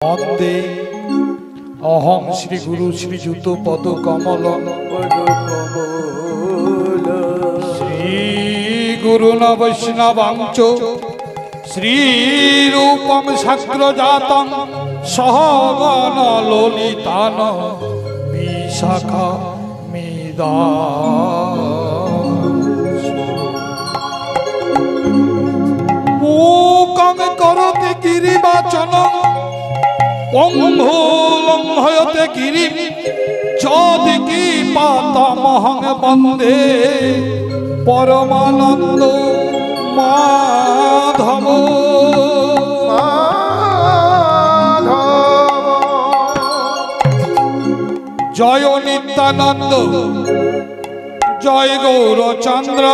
বন্দে অহং শ্রী গুরু শ্রীযুত পদ কমল শ্রী গুরু বৈষ্ণবাঞ্চ শ্রী রূপম সাগ্রজাতং সহগণ ললিতান বিশাখা মিদা মূকং করতে গিরিবাচনং পঙ্গুলংহয়তে গিরিম যদিকি পাতামহং বন্দে পরমানন্দ মাধব। জয় নিত্যানন্দ, জয় গৌরচন্দ্র,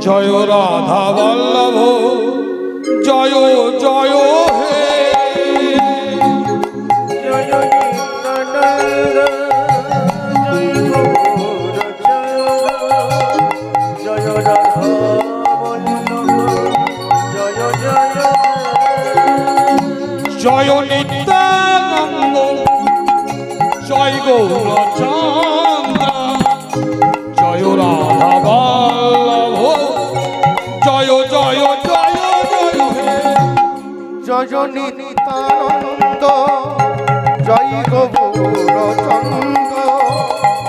জয় রাধা বল্লভ, জয় জয় হে। জয় নিত্যানন্দ, জয় গৌরচন্দ্র, জয় রাধা বল্লভ, জয় জয় জয় জয় হে। জয় নিত্যানন্দ, জয় গৌরচন্দ্র,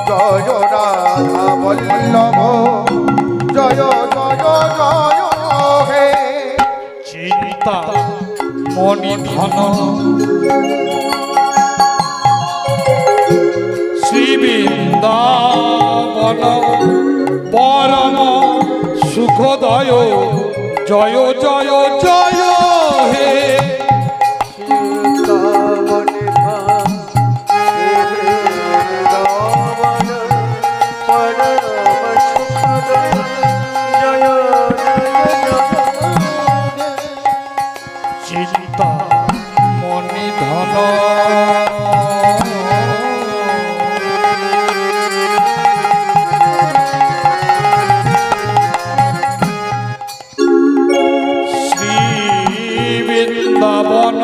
জয় রাধা বল্লভ, জয় জয় জয় হে। চিন্তা মণি ধন শ্রী বৃন্দাবন পরম সুখদয়, জয় জয় জয় হে। চিন্তা মণি ধন শ্রী বৃন্দাবন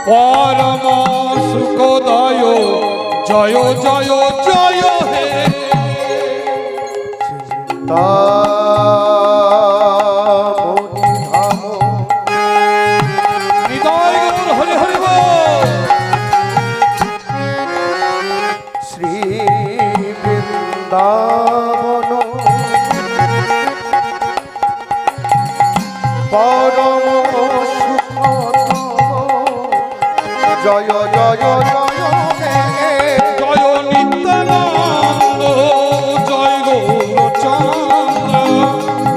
পরম সুখদয়, জয় জয় জয় হে। পরম সুখ জয় জয় জয় হে। জয় নিত্যানন্দ, জয় গৌরচন্দ্র,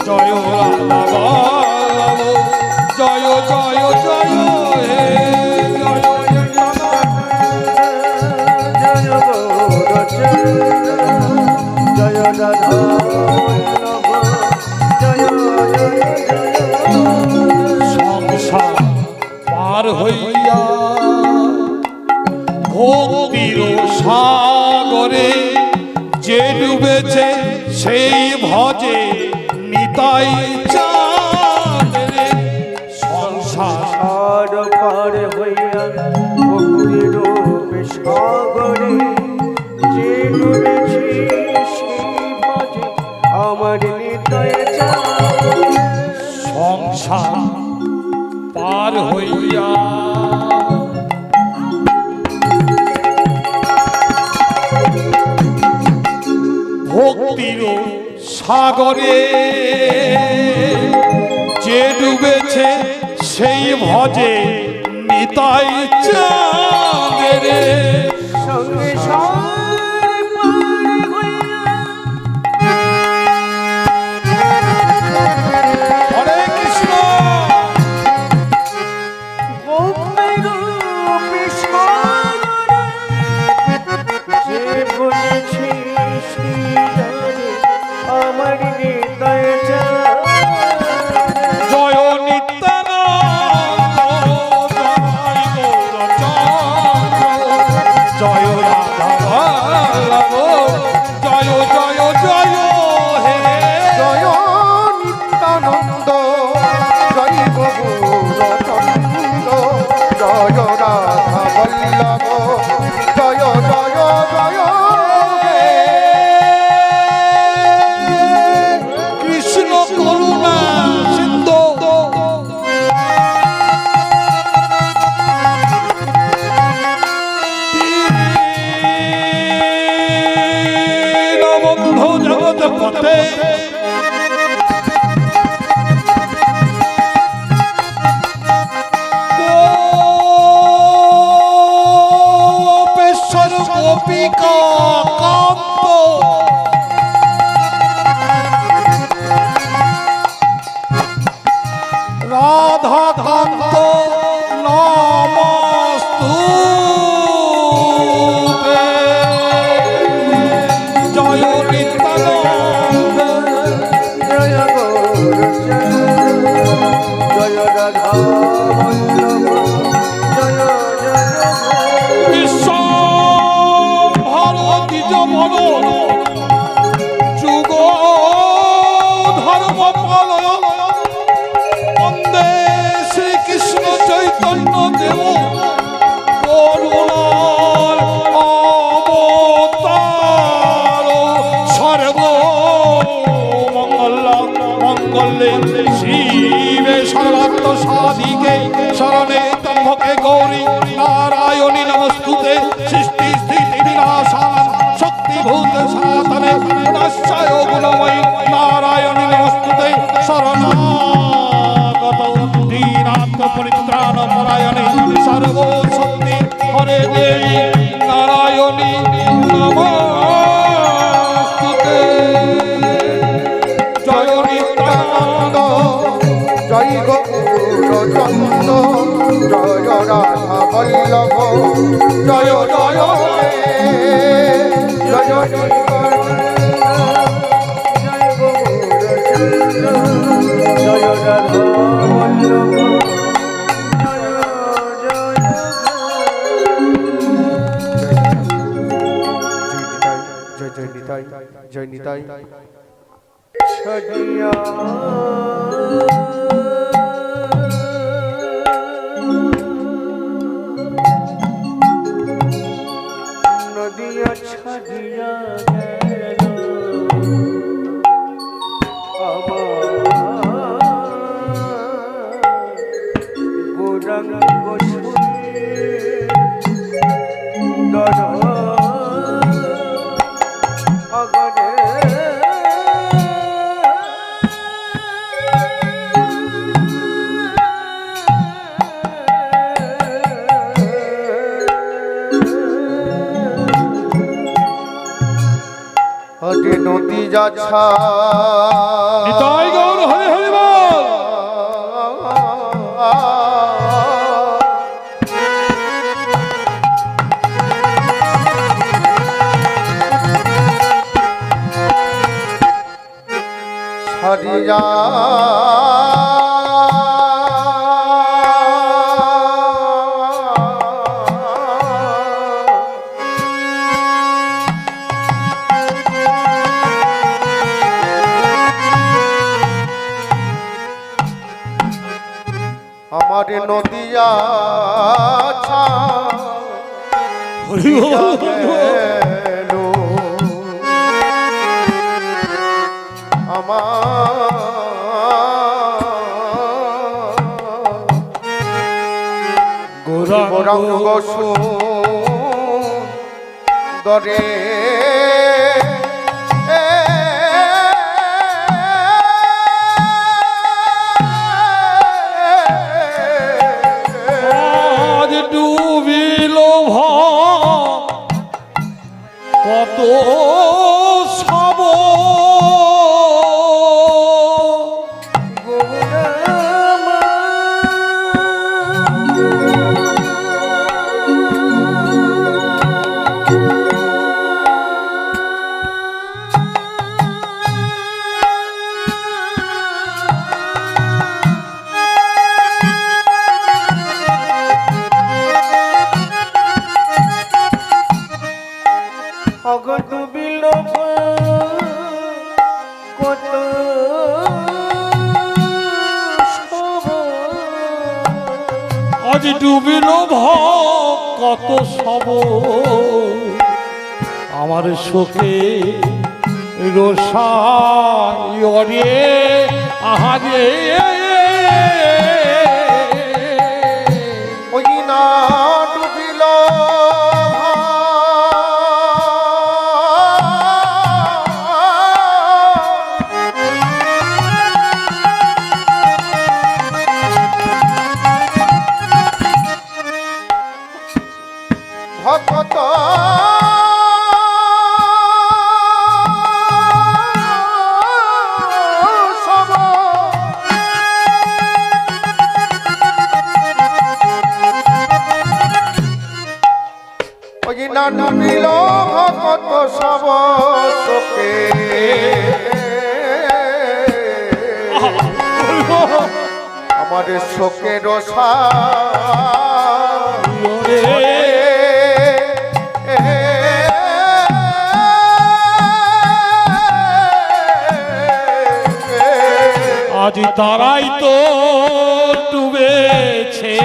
জয় রাধা বল্লভ, জয় জয় জয় হে। জয় জয় গৌরচন্দ্র, জয় রাধা বল্লভ, জয় জয় জয়। সংসার পার হইয়া ভক্তির সাগরে যে ডুবেছে সেই ভজে নিতাই চাঁদ রে। সংসার পার হইয়া ভক্তির সাগরে যে ডুবেছে সেই ভজে আমার নিতাই চাঁদ। সংসার পার হইয়া ভক্তির সাগরে যে ডুবেছে সেই ভজে নিতাই চাঁদ রে। হরে কৃষ্ণ। জয় নিত্যানন্দ, জয় গৌরচন্দ্র, জয় রাধা রাধাকান্ত নমস্তুতে জয় নিত্যানন্দ জয় গৌরচন্দ্র জয় রাধা বল্লভ জয় জয় বিশ্ব ভারতী বল যুগ ধর্ম পালয় বন্দে শ্রীকৃষ্ণ চৈতন্য দেব করুণার অবতার সর্ব মঙ্গলে শিবে সর্বাত্ম সাধিকে শরণে তম্ভকে গৌরী নারায়ণী নমস্তুতে সৃষ্টি স্থিতি বিনাশান শক্তিভূত সনাতনে পুনশ্চয় গুণময়ী নারায়ণী নমস্তুতে শরণাগত দীনাত্ম পরিত্রাণ পরায়ণে সর্বশক্তি হরে দেবী নারায়ণী নমস্তুতে জয় নিত্যানন্দ জয় গৌরচন্দ্র জয় রাধা বল্লভ জয় জয় জয় জয় জয় রাধা বল্লভ জয় নিতাই জয় নিতাই ছড়িয়া নদিয়া ছাড়িয়া গেল আমার গৌরাঙ্গ দাদা অগরে হরে নদী যাচ্ছা নিতাই গৌর হরে হরে বল ছাড়িয়া আমার নদিয়া হরি বল গেল আমার গৌরাঙ্গ সুন্দরে আজ ডুবিল কত সব অগত বিলোপ কত আজ ডুবিল কত সব আমার শোকে রোষায় আহারে ওই না ডুবিল ভক্ত সব না ডুবিল ভগত সব শোকে আমার শোকের আজ তারাই তো ডুবেছে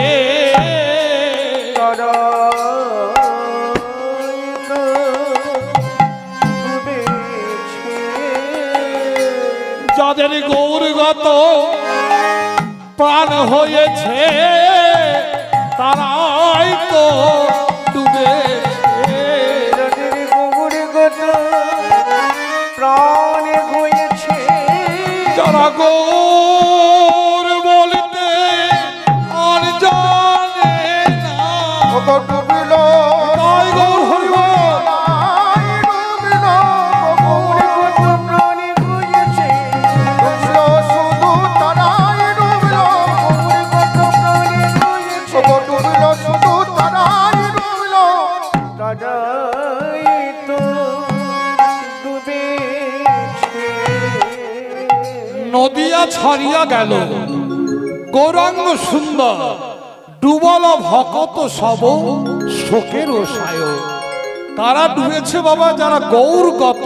যাদের গৌরগত প্রাণ হয়েছে তারাই তো ডুবেছে প্রাণ হয়েছে যারা গৌর বলতে আর জানে না ডুবিল তাই গৌর হরিবল শুধু তারাই ডুবিল শুধু তারাই ডুবিল নদিয়া ছড়িয়া গেল গৌরাঙ্গ সুন্দর ডুবল ভকত সব শোকের সায় তারা ডুবেছে বাবা যারা গৌরগত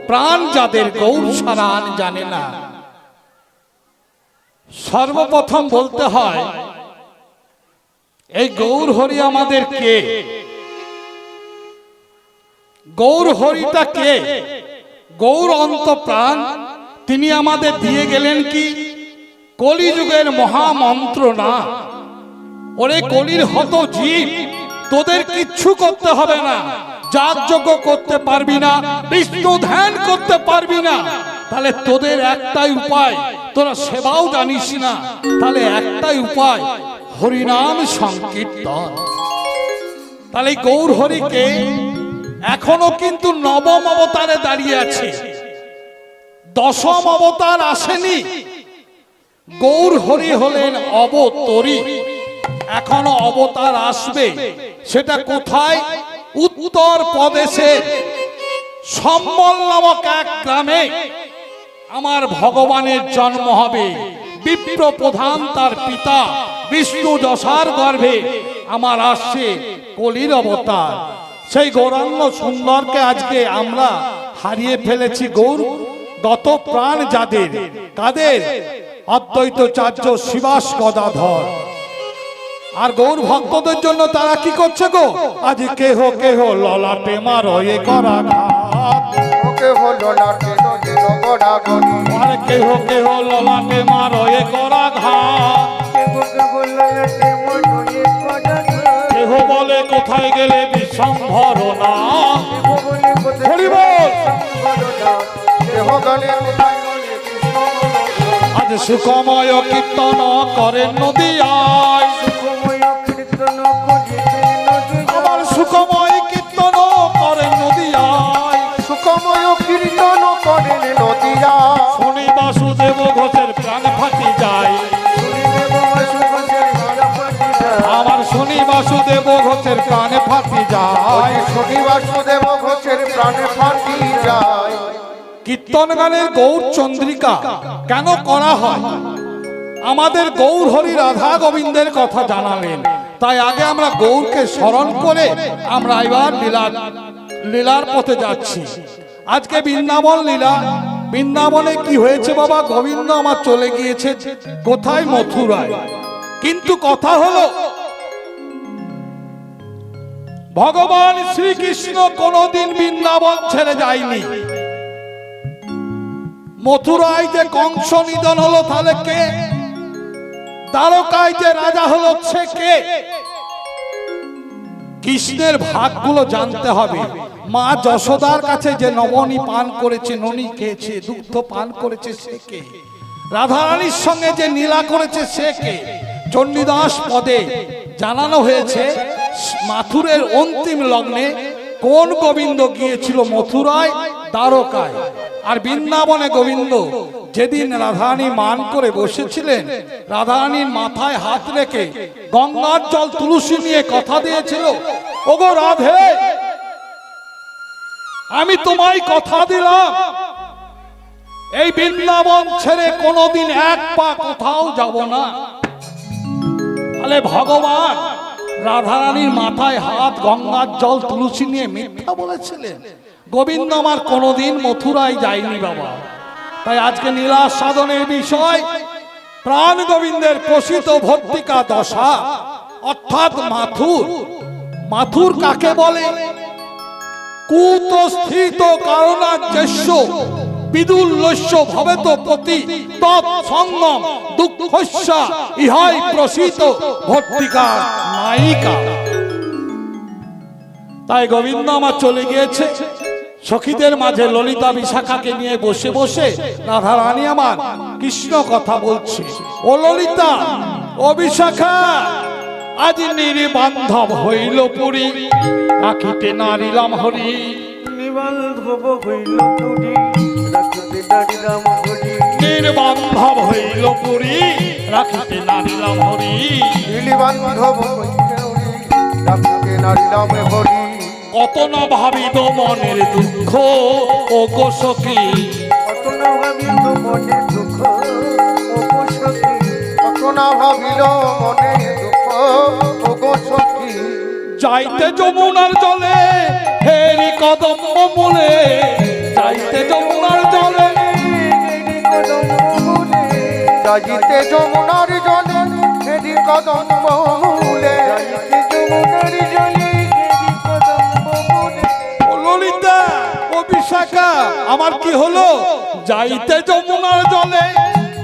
প্রাণ যাদের গৌর ছাড়া আর জানে না সর্বপ্রথম বলতে হয় এই গৌর হরি আমাদের কে গৌর হরিটা কে গৌর অন্ত প্রাণ তিনি আমাদের দিয়ে গেলেন কি কলিযুগের মহামন্ত্র না ওরে কলির হত জীব তোদের কিচ্ছু করতে হবে না যাগযজ্ঞ করতে পারবি না বিষ্ণু ধ্যান করতে পারবি না তাহলে তোদের একটাই উপায় তোরা সেবাও জানিস না তাহলে একটাই উপায় হরিনাম সংকীর্তন তাহলে গৌর হরিকে এখনো কিন্তু নবম অবতারে দাঁড়িয়ে আছে দশম অবতার আসেনি গৌর হরি হলেন অবতরী এখনো অবতার আসবে সেটা কোথায় উত্তর প্রদেশে সম্বল নামক এক গ্রামে আমার ভগবানের জন্ম হবে বিপ্র প্রধান তার পিতা বিষ্ণু দশার গর্ভে আমার আসছে কলির অবতার সেই গৌরাঙ্গ সুন্দরকে আজকে আমরা হারিয়ে ফেলেছি গৌর গত প্রাণ যাদের কাদের অদ্বৈতাচার্য শিবাস গদাধর আর গৌর ভক্তদের জন্য তারা কি করছে গো আজ কেহ কেহ ললাটে মারয়ে করা ঘাত কেহ ললাটে আর কেহ কেহ ললাটে মারয়ে করা ঘাত কেহ বলে কোথায় গেলে বিশ্বম্ভর না হরি বল আজ সুখময় কীর্তন করেন নদিয়ায় আবার সুখময় কীর্তন করেন নদিয়ায় সুখময় কীর্তন করেন নদিয়া শুনি বাসুদেব ঘোষের প্রাণ ফাটি যায় আমার শুনি বাসুদেব ঘোষের প্রাণ ফাটি যায় শুনি বাসুদেব ঘোষের প্রাণ ফাটি যায় কীর্তন গানের গৌর চন্দ্রিকা কেন করা হয় আমাদের গৌর হরি রাধা গোবিন্দের কথা জানালেন তাই আগে আমরা গৌরকে স্মরণ করে আমরা এবার লীলার পথে যাচ্ছি আজকে বৃন্দাবন লীলা বৃন্দাবনে কি হয়েছে বাবা গোবিন্দ আমার চলে গিয়েছে কোথায় মথুরায় কিন্তু কথা হলো ভগবান শ্রীকৃষ্ণ কোনদিন বৃন্দাবন ছেড়ে যায়নি মথুরায় যে কংস নিধন হলো তাহলে কে দ্বারকায় যে রাজা হলো সে কে কৃষ্ণের ভাগগুলো জানতে হবে মা যশোদার কাছে যে নবনী পান করেছে ননি খেয়েছে দুগ্ধ পান করেছে সে কে রাধারানীর সঙ্গে যে নীলা করেছে সে কে চণ্ডীদাস পদে জানানো হয়েছে মাথুরের অন্তিম লগ্নে কোন গোবিন্দ গিয়েছিল মথুরায় দ্বারকায় আর বৃন্দাবনে গোবিন্দ যেদিন রাধারানী মান করে বসেছিলেন রাধারানীর মাথায় হাত রেখে গঙ্গার জল তুলসী নিয়ে কথা দিয়েছিল ওগো রাধে আমি তোমায় কথা দিলাম এই বৃন্দাবন ছেড়ে কোনোদিন এক পা কোথাও যাব না। তাহলে ভগবান রাধারানীর মাথায় হাত, গঙ্গার জল, তুলসী নিয়ে মিথ্যা বলেছিলেন? গোবিন্দ আমার কোনোদিন মথুরায় যায়নি বাবা। তাই আজকে নীলাস সাধনের বিষয় প্রাণ গোবিন্দের প্রসিত ভর্তিকা দশা, অর্থাৎ মাথুর। মাথুর কাকে বলে? কুতস্থিত কারণাজ্যস্য বিদুল্লস্য ভবেত প্রতি তৎসঙ্গম দুঃখস্য ইহাই প্রসিত ভর্তিকা নায়িকা। তাই গোবিন্দ আমার চলে গিয়েছে সখীদের মাঝে, ললিতা বিশাখাকে নিয়ে বসে বসে রাধা রানী আমার কৃষ্ণ কথা বলছে। ও ললিতা, ও বিশাখা, আজ নির্বান্ধব হইল পুরী, রাখিতে নারিলাম হরি। নির্বান্ধব হইল পুরী, রাখিতে নারিলাম হরি। নির্বান্ধব হইল পুরী, রাখিতে নারিলাম হরি। নীলিবান্ধব রাখিতে নারিলাম হরি। কত না ভাবিত মনের দুঃখ ও গো সখী, কত না ভাবিল মনের দুঃখ ও গো সখী। কত না ভাবিল মনে দুঃখ ও গো সখী। যাইতে যমুনার জলে হেরি কদম্ব মূলে, যাইতে যমুনার জলে যাইতে যমুনার জলে হেরি কদম্ব মূলে। ও ললিতা, ও বিশাখা, আমার কি হলো? যাইতে যমুনার জলে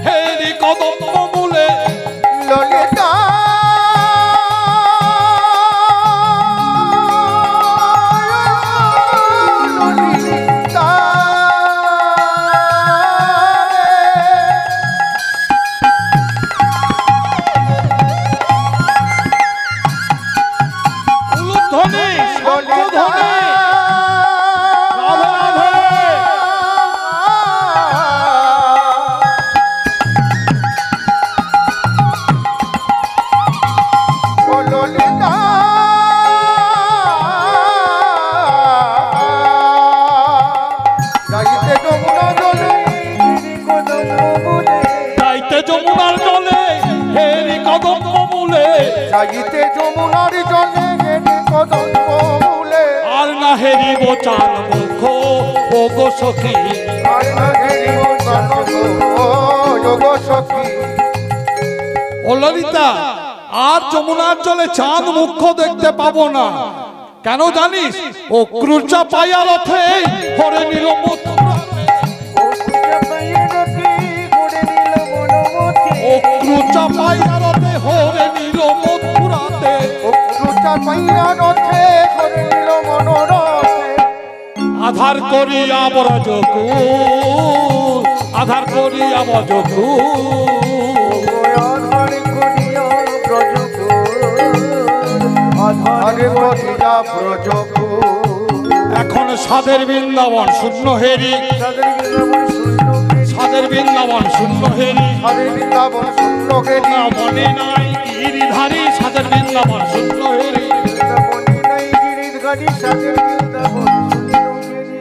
হেরি কদম্ব মূলে। ললিতা ললিতা উলুধ্বনি, শঙ্খধ্বনি, রাধে রাধে। ললিতা যাইতে যমুনা জলে যাইতে যমুনার জলে হেরি কদম্ব মূলে। যাইতে যমুনার জলে হেরি কদম্ব মূলে। আর না হেরিব চান মুখ ও গো সখী। আর না হেরিব চান মুখ ও গো সখী। ও ললিতা, আর যমুনার জলে চাঁদ মুখ দেখতে পাবো না। কেন জানিস? ও ক্রুচা পাইয়া রথে হরে নিল মথুরাতে। ও ক্রুচা পাইয়া রথে হরে নিল মথুরাতে। রুচা পাইয়া রথে করে নিল মনোরথে। আধার করিয়া ব্রজকু, আধার করিয়া ব্রজকু। আধারে করিয়া ব্রজকু। এখন সাদের বৃন্দাবন শূন্য হেরি, সাদের বৃন্দাবন শূন্য হেরি। আরে বৃন্দাবন শূন্য গেলি। না মনে নাই গিরিধারী, সাদের বৃন্দাবন শূন্য হেরি।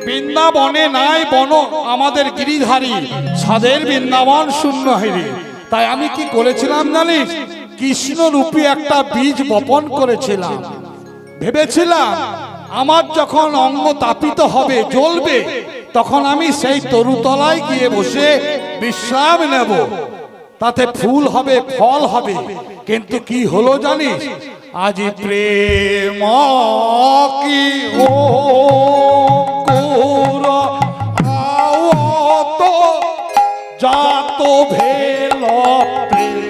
বৃন্দাবনে নাই বন আমাদের গিরিধারী, সাদের বৃন্দাবন শূন্য হেরি। তাই আমি কি করেছিলাম জানিস? কৃষ্ণ রূপী একটা বীজ বপন করেছিলাম। ভেবেছিলাম আমার যখন অঙ্গ তাপিত হবে, জ্বলবে, তখন আমি সেই তরুতলায় গিয়ে বসে বিশ্রাম নেব, তাতে ফুল হবে, ফল হবে। কিন্তু কি হলো জানিস? আজি প্রেম কি ও আওত জাত ভেল প্রেম।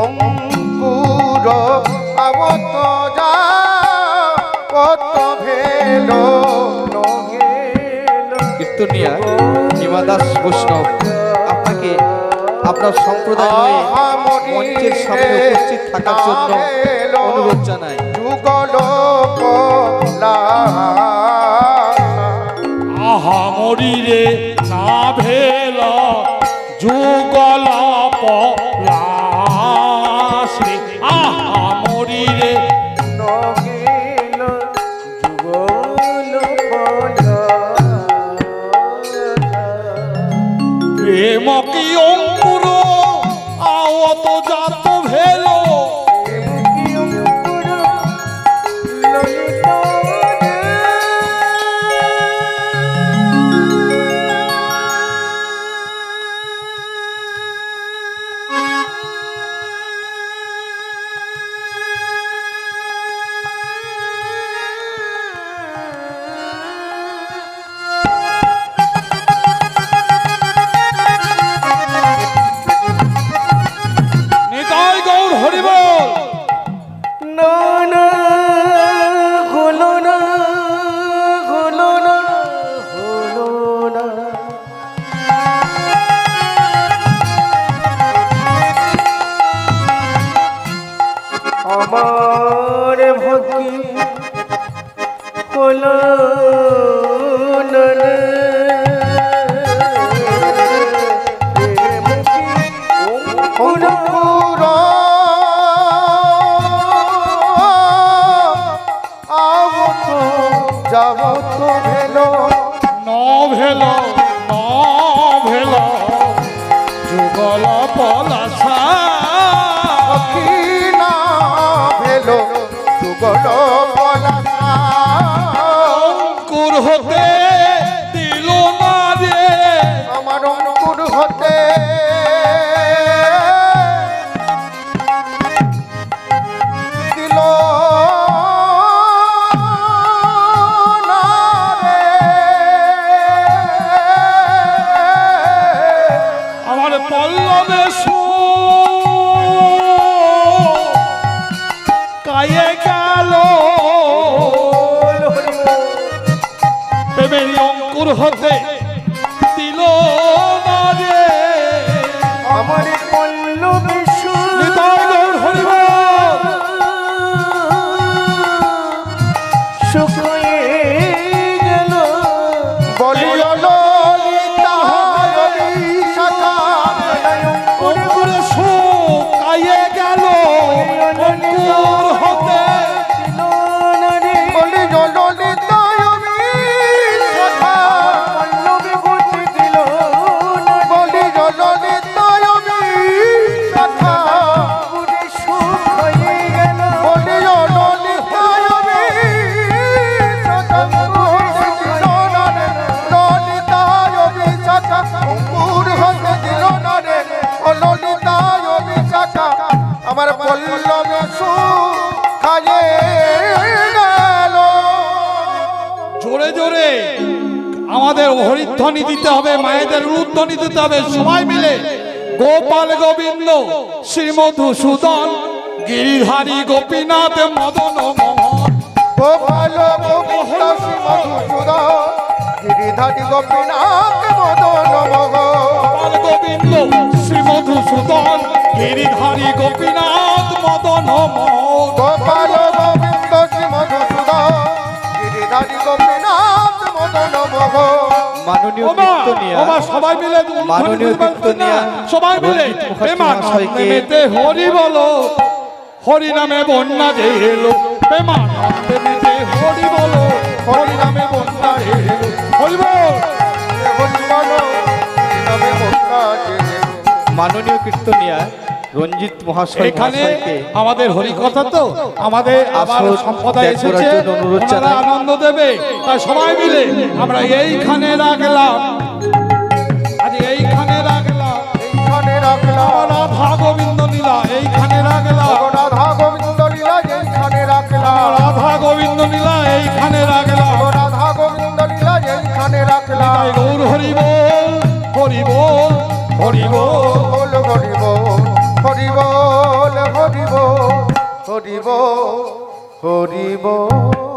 অঙ্কুর আবত যা কত ভেল। কীর্তনিয়া হিমা দাস বৈষ্ণব আপনাকে আপনার সম্প্রদায় হয়ে মঞ্চের সামনে উপস্থিত থাকার জন্য অনুরোধ জানাই। যুগল আহা মরিরে না ভেল অঙ্কুর আবত যাব তো ভেলো ন ভেল যুগল পলাশা না ভেলো যুগল পলাশা অঙ্কুর হতে দিল না রে আমার অঙ্কুর হতে দিল না রে আমার পল্লবে কায়ে গেল প্রেমের অঙ্কুর হতে দিল না রে আমার পল্লবে নিতাই গৌর হরিবল। শুকিয়ে গেল বলি ললিতা শাখা অঙ্কুরে শুকায়ে গেল অঙ্কুর হতে বলি ললিতা শাখা পল্লবে গতি দিল বলি ললিতা শাখা পুরে সুখ হয়ে গেল বলি ললিতা ললিতা শাখা অঙ্কুর হতে দিল না রে ও ললিতা শাখা আমার পল্লবে খায়ে গেল জোরে জোরে আমাদের হরিধ্বনি দিতে হবে, মায়েদের উলুধ্বনি দিতে হবে, সবাই মিলে গোপাল গোবিন্দ শ্রীমধুসূদন গিরিধারী গোপীনাথ মদন মোহন। গোপাল গোবিন্দ শ্রীমধুসূদন গিরিধারী গোপীনাথ মদন মোহন গোপাল গোবিন্দ শ্রীমধুসূদন গিরিধারী গোপীনাথ মদন মোহন। গোপাল গোবিন্দ শ্রীমধুসূদন গিরিধারী গোপীনাথ মদন মোহন মাননীয় ওমা, কীর্তনিয়া ওমা, সবাই মিলে মাননীয় কীর্তনিয়া সবাই মিলে রঞ্জিত মুখার্জী প্রেমানন্দে মহাশয়কে মেতে হরি বলো, হরি নামে বন্যা যে এলো, প্রেমানন্দে মেতে হরি বলো, হরি নামে বন্যা যে এলো, হরি বল। হরি বলো নামে বন্যা যে এলো। মাননীয় কীর্তনিয়া রঞ্জিত মহাশয় এখানে মহাশয়কে আমাদের হরিকথা তো আমাদের আবার আসর সম্প্রদায় ত্যাগ করার এসেছে, জন্য অনুরোধ ওনারা জানাই। আনন্দ দেবে, তাই সবাই মিলে আমরা এইখানে রাখলাম, আজ এইখানে রাখলাম, এইখানে রাখলাম রাধা গোবিন্দ লীলা এইখানে রাখলাম, রাধা গোবিন্দ লীলা এইখানে রাখলাম রাধা গোবিন্দ লীলা এইখানে রাখলাম। রাধা গোবিন্দ লীলা এইখানে রাখলাম তাই গৌর হরি বল, হরি বল, হরি বল। বল হরি বল হরি বল হরি বল হরি বল হরি বল